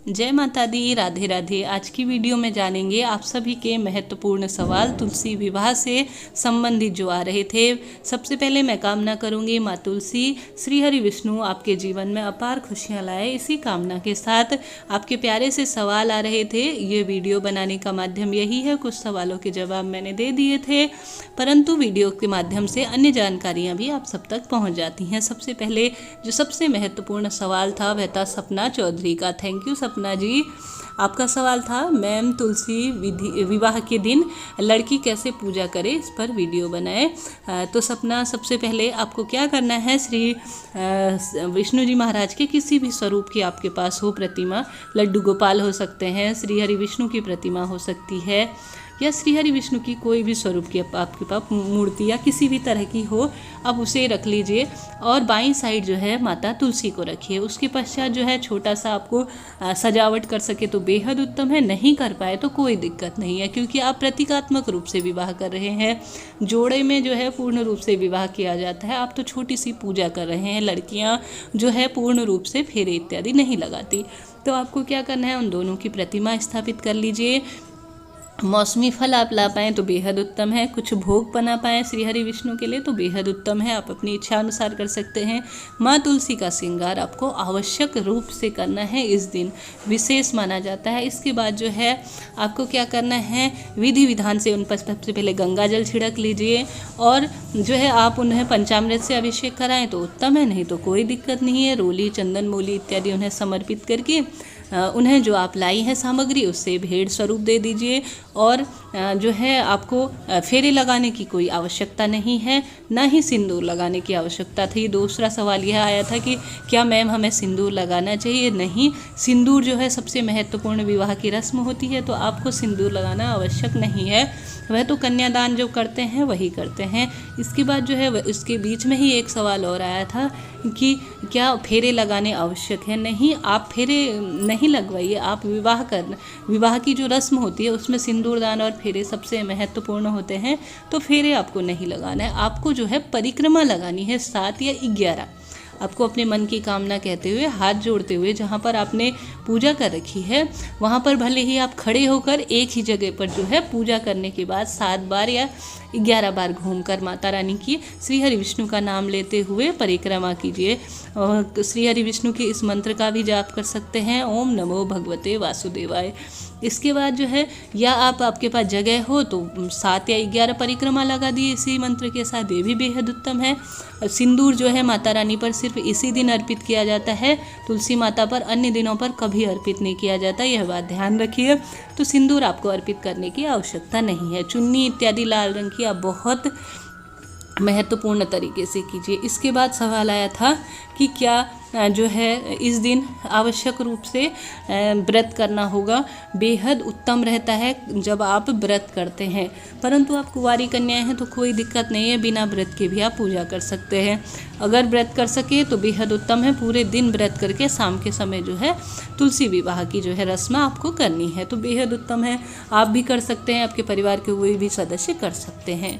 जय माता दी, राधे राधे। आज की वीडियो में जानेंगे आप सभी के महत्वपूर्ण सवाल तुलसी विवाह से संबंधित जो आ रहे थे। सबसे पहले मैं कामना करूंगी माँ तुलसी श्री हरि विष्णु आपके जीवन में अपार खुशियां लाए। इसी कामना के साथ आपके प्यारे से सवाल आ रहे थे। ये वीडियो बनाने का माध्यम यही है, कुछ सवालों के जवाब मैंने दे दिए थे, परंतु वीडियो के माध्यम से अन्य जानकारियाँ भी आप सब तक पहुँच जाती हैं। सबसे पहले जो सबसे महत्वपूर्ण सवाल था वह था सपना चौधरी का। थैंक यू सपना जी। आपका सवाल था मैम तुलसी विवाह के दिन लड़की कैसे पूजा करे, इस पर वीडियो बनाए। तो सपना, सबसे पहले आपको क्या करना है, श्री विष्णु जी महाराज के किसी भी स्वरूप की आपके पास हो प्रतिमा, लड्डू गोपाल हो सकते हैं, श्री हरि विष्णु की प्रतिमा हो सकती है, या श्री हरि विष्णु की कोई भी स्वरूप की आपके पास मूर्ति या किसी भी तरह की हो, अब उसे रख लीजिए और बाईं साइड जो है माता तुलसी को रखिए। उसके पश्चात जो है छोटा सा आपको सजावट कर सके तो बेहद उत्तम है, नहीं कर पाए तो कोई दिक्कत नहीं है, क्योंकि आप प्रतीकात्मक रूप से विवाह कर रहे हैं। जोड़े में जो है पूर्ण रूप से विवाह किया जाता है, आप तो छोटी सी पूजा कर रहे हैं। लड़कियां जो है पूर्ण रूप से फेरे इत्यादि नहीं लगाती। तो आपको क्या करना है, उन दोनों की प्रतिमा स्थापित कर लीजिए। मौसमी फल आप ला पाएँ तो बेहद उत्तम है, कुछ भोग बना पाएँ श्री हरि विष्णु के लिए तो बेहद उत्तम है, आप अपनी इच्छा अनुसार कर सकते हैं। माँ तुलसी का श्रृंगार आपको आवश्यक रूप से करना है, इस दिन विशेष माना जाता है। इसके बाद जो है आपको क्या करना है, विधि विधान से उन पर सबसे पहले गंगा जल छिड़क लीजिए और जो है आप उन्हें पंचामृत से अभिषेक कराएं तो उत्तम है, नहीं तो कोई दिक्कत नहीं है। रोली, चंदन, मूली इत्यादि उन्हें समर्पित करके उन्हें जो आप लाई हैं सामग्री उससे भेंट स्वरूप दे दीजिए। और जो है आपको फेरे लगाने की कोई आवश्यकता नहीं है, ना ही सिंदूर लगाने की आवश्यकता थी। दूसरा सवाल यह आया था कि क्या मैम हमें सिंदूर लगाना चाहिए? नहीं, सिंदूर जो है सबसे महत्वपूर्ण विवाह की रस्म होती है, तो आपको सिंदूर लगाना आवश्यक नहीं है, वह तो कन्यादान जो करते हैं वही करते हैं। इसके बाद जो है उसके बीच में ही एक सवाल और आया था कि क्या फेरे लगाने आवश्यक है? नहीं, आप फेरे नहीं लगवाइए, आप विवाह की जो रस्म होती है उसमें सिंदूरदान और फेरे सबसे महत्वपूर्ण होते हैं, तो फेरे आपको नहीं लगाना है। आपको जो है परिक्रमा लगानी है 7 या 11। आपको अपने मन की कामना कहते हुए, हाथ जोड़ते हुए, जहाँ पर आपने पूजा कर रखी है वहाँ पर भले ही आप खड़े होकर एक ही जगह पर जो है पूजा करने के बाद 7 बार या 11 बार घूमकर माता रानी की श्री हरि विष्णु का नाम लेते हुए परिक्रमा कीजिए। और श्री हरि विष्णु के इस मंत्र का भी जाप कर सकते हैं, ओम नमो भगवते वासुदेवाय। इसके बाद जो है, या आपके पास जगह हो तो 7 या 11 परिक्रमा लगा दिए इसी मंत्र के साथ, ये भी बेहद उत्तम है। सिंदूर जो है माता रानी पर सिर्फ इसी दिन अर्पित किया जाता है, तुलसी माता पर अन्य दिनों पर कभी अर्पित नहीं किया जाता, यह बात ध्यान रखिए। तो सिंदूर आपको अर्पित करने की आवश्यकता नहीं है। चुन्नी इत्यादि लाल रंग की आप बहुत महत्वपूर्ण तरीके से कीजिए। इसके बाद सवाल आया था कि क्या जो है इस दिन आवश्यक रूप से व्रत करना होगा। बेहद उत्तम रहता है जब आप व्रत करते हैं, परंतु आप कुंवारी कन्याएं हैं तो कोई दिक्कत नहीं है, बिना व्रत के भी आप पूजा कर सकते हैं। अगर व्रत कर सके तो बेहद उत्तम है, पूरे दिन व्रत करके शाम के समय जो है तुलसी विवाह की जो है रस्म आपको करनी है, तो बेहद उत्तम है। आप भी कर सकते हैं, आपके परिवार के कोई भी सदस्य कर सकते हैं।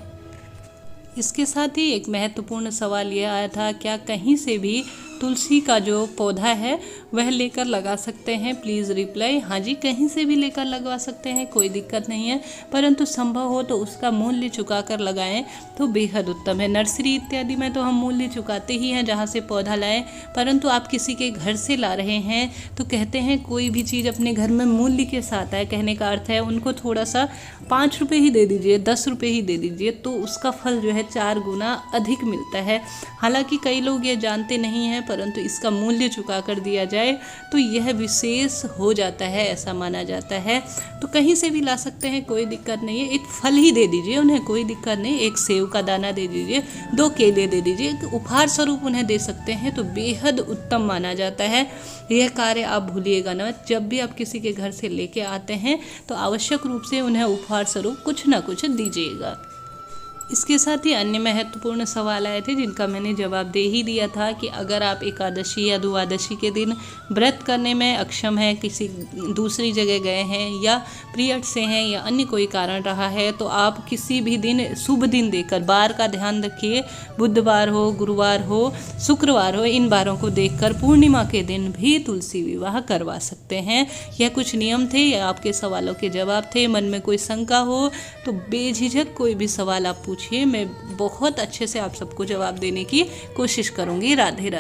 इसके साथ ही एक महत्वपूर्ण सवाल यह आया था, क्या कहीं से भी तुलसी का जो पौधा है वह लेकर लगा सकते हैं? Please reply. हाँ जी, कहीं से भी लेकर लगवा सकते हैं, कोई दिक्कत नहीं है, परंतु संभव हो तो उसका मूल्य चुकाकर लगाएं तो बेहद उत्तम है। नर्सरी इत्यादि में तो हम मूल्य चुकाते ही हैं जहाँ से पौधा लाएं, परंतु आप किसी के घर से ला रहे हैं तो कहते हैं कोई भी चीज़ अपने घर में मूल्य के साथ आए, कहने का अर्थ है उनको थोड़ा सा 5 रुपये ही दे दीजिए, 10 रुपये ही दे दीजिए, तो उसका फल जो है 4 गुना अधिक मिलता है। हालांकि कई लोग ये जानते नहीं हैं, परंतु इसका मूल्य चुका कर दिया जाए तो यह विशेष हो जाता है, ऐसा माना जाता है। तो कहीं से भी ला सकते हैं, कोई दिक्कत नहीं है। एक फल ही दे दीजिए उन्हें, कोई दिक्कत नहीं, एक सेव का दाना दे दीजिए, 2 केले दे दीजिए, एक उपहार स्वरूप उन्हें दे सकते हैं, तो बेहद उत्तम माना जाता है। यह कार्य आप भूलिएगा ना, जब भी आप किसी के घर से लेके आते हैं तो आवश्यक रूप से उन्हें उपहार स्वरूप कुछ ना कुछ दीजिएगा। इसके साथ ही अन्य महत्वपूर्ण सवाल आए थे जिनका मैंने जवाब दे ही दिया था कि अगर आप एकादशी या द्वादशी के दिन व्रत करने में अक्षम हैं, किसी दूसरी जगह गए हैं या पीरियड से हैं या अन्य कोई कारण रहा है, तो आप किसी भी दिन शुभ दिन देखकर, बार का ध्यान रखिए, बुधवार हो, गुरुवार हो, शुक्रवार हो, इन बारों को देखकर पूर्णिमा के दिन भी तुलसी विवाह करवा सकते हैं। यह कुछ नियम थे, यह आपके सवालों के जवाब थे। मन में कोई शंका हो तो बेझिझक कोई भी सवाल आप पूछिए, मैं बहुत अच्छे से आप सबको जवाब देने की कोशिश करूंगी। राधे राधे।